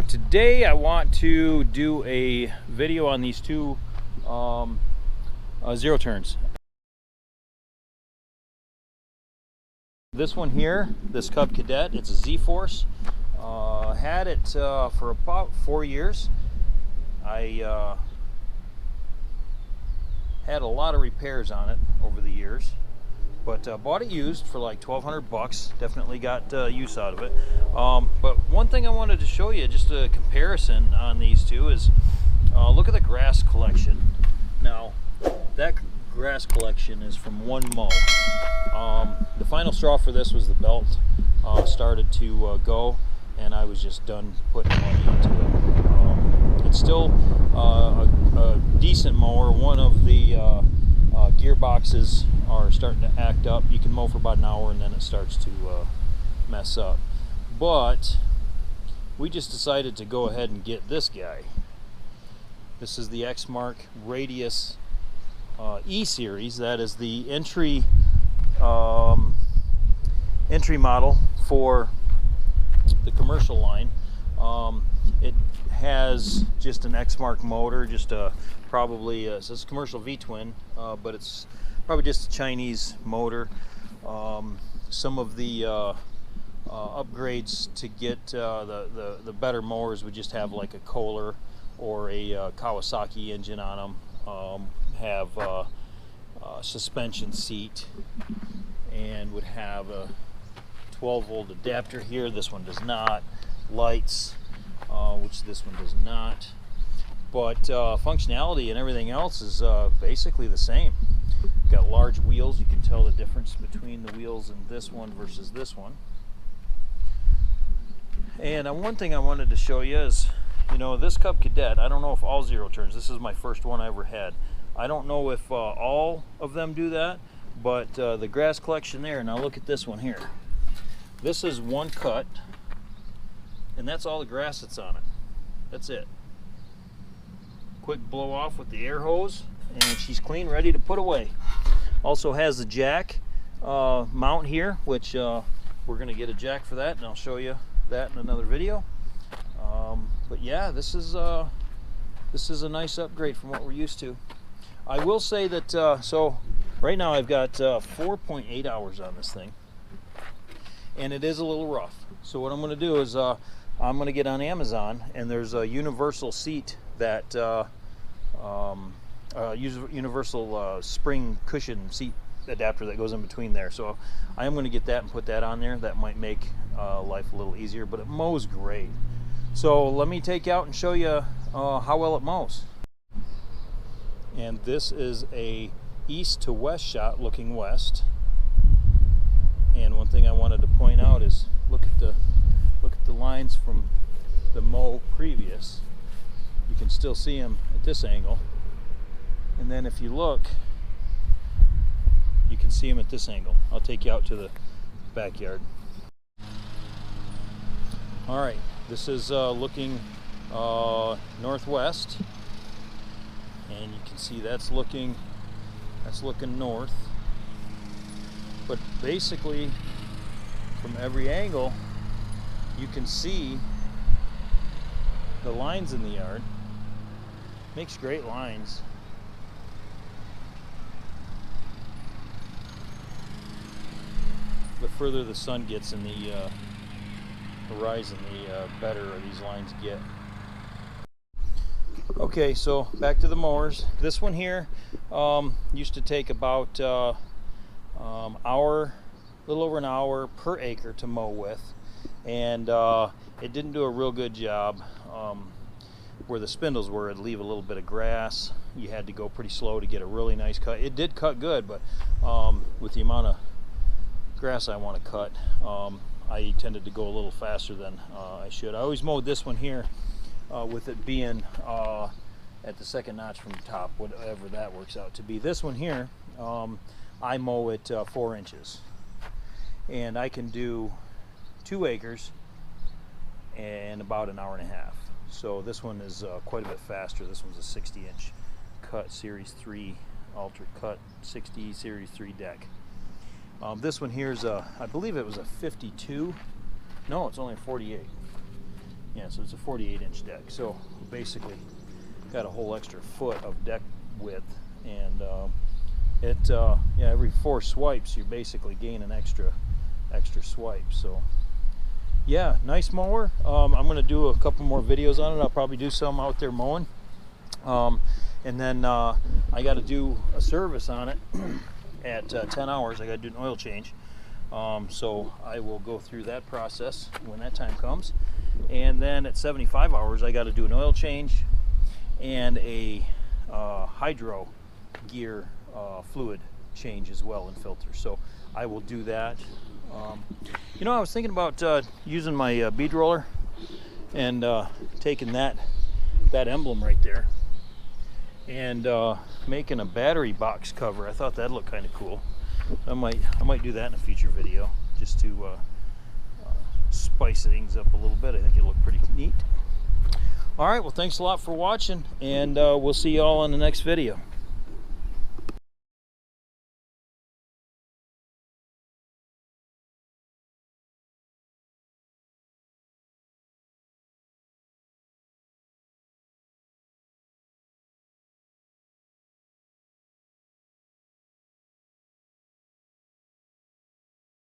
Today I want to do a video on these two zero turns. This one here, this Cub Cadet, it's a Z Force. Had it for about 4 years. I had a lot of repairs on it over the years, but bought it used for like $1,200. Definitely got use out of it. But one thing I wanted to show you, just a comparison on these two, is look at the grass collection. Now, that grass collection is from one mow. The final straw for this was the belt started to go, and I was just done putting money into it. It's still a decent mower. One of the gearboxes are starting to act up. You can mow for about an hour and then it starts to mess up. But we just decided to go ahead and get this guy. This is the eXmark Radius E series. That is the entry model for the commercial line. It has just an eXmark motor, just probably it says commercial V-twin, but it's probably just a Chinese motor. Some of the upgrades to get the better mowers would just have like a Kohler or a Kawasaki engine on them. Have a suspension seat, and would have a 12-volt adapter here. This one does not. Lights, which this one does not. But functionality and everything else is basically the same. Got large wheels. You can tell the difference between the wheels in this one versus this one. And one thing I wanted to show you is, you know, this Cub Cadet, I don't know if all zero turns, this is my first one I ever had. I don't know if all of them do that, but the grass collection there, now look at this one here. This is one cut, and that's all the grass that's on it. That's it. Quick blow off with the air hose, and she's clean, ready to put away. Also has the jack mount here, which we're going to get a jack for that, and I'll show you that in another video. But yeah, this is a nice upgrade from what we're used to. I will say that so right now I've got 4.8 hours on this thing, and it is a little rough. So what I'm going to do is I'm going to get on Amazon, and there's a universal seat that universal spring cushion seat adapter that goes in between there. So I am going to get that and put that on there. That might make life a little easier, but it mows great. So let me take out and show you how well it mows. And this is a east to west shot, looking west. And one thing I wanted to point out is look at the lines from the mow previous. You can still see them at this angle, and then if you look, you can see them at this angle. I'll take you out to the backyard. All right, this is looking northwest, and you can see that's looking north. But basically, from every angle, you can see the lines in the yard. Makes great lines. The further the sun gets in the horizon, the better these lines get. Okay, so back to the mowers. This one here used to take about a little over an hour per acre to mow with, and it didn't do a real good job. Where the spindles were, it'd leave a little bit of grass. You had to go pretty slow to get a really nice cut. It did cut good, but with the amount of grass I want to cut, I tended to go a little faster than I should. I always mowed this one here with it being at the second notch from the top, whatever that works out to be. This one here, I mow it 4 inches, and I can do 2 acres in about an hour and a half. So this one is quite a bit faster. This one's a 60-inch cut, Series 3 Ultra Cut 60 Series 3 deck. This one here is I believe it was a 52. No, it's only a 48. Yeah, so it's a 48-inch deck. So basically, got a whole extra foot of deck width, and yeah, every 4 swipes you're basically gaining extra swipes. So yeah, nice mower. I'm going to do a couple more videos on it. I'll probably do some out there mowing, and then I got to do a service on it at 10 hours. I got to do an oil change, so I will go through that process when that time comes. And then at 75 hours I got to do an oil change and a hydro gear fluid change as well, and filter. So I will do that. You know, I was thinking about using my bead roller and taking that emblem right there and making a battery box cover. I thought that'd look kind of cool. I might do that in a future video, just to spice things up a little bit. I think it'll look pretty neat. All right, well, thanks a lot for watching, and we'll see you all in the next video.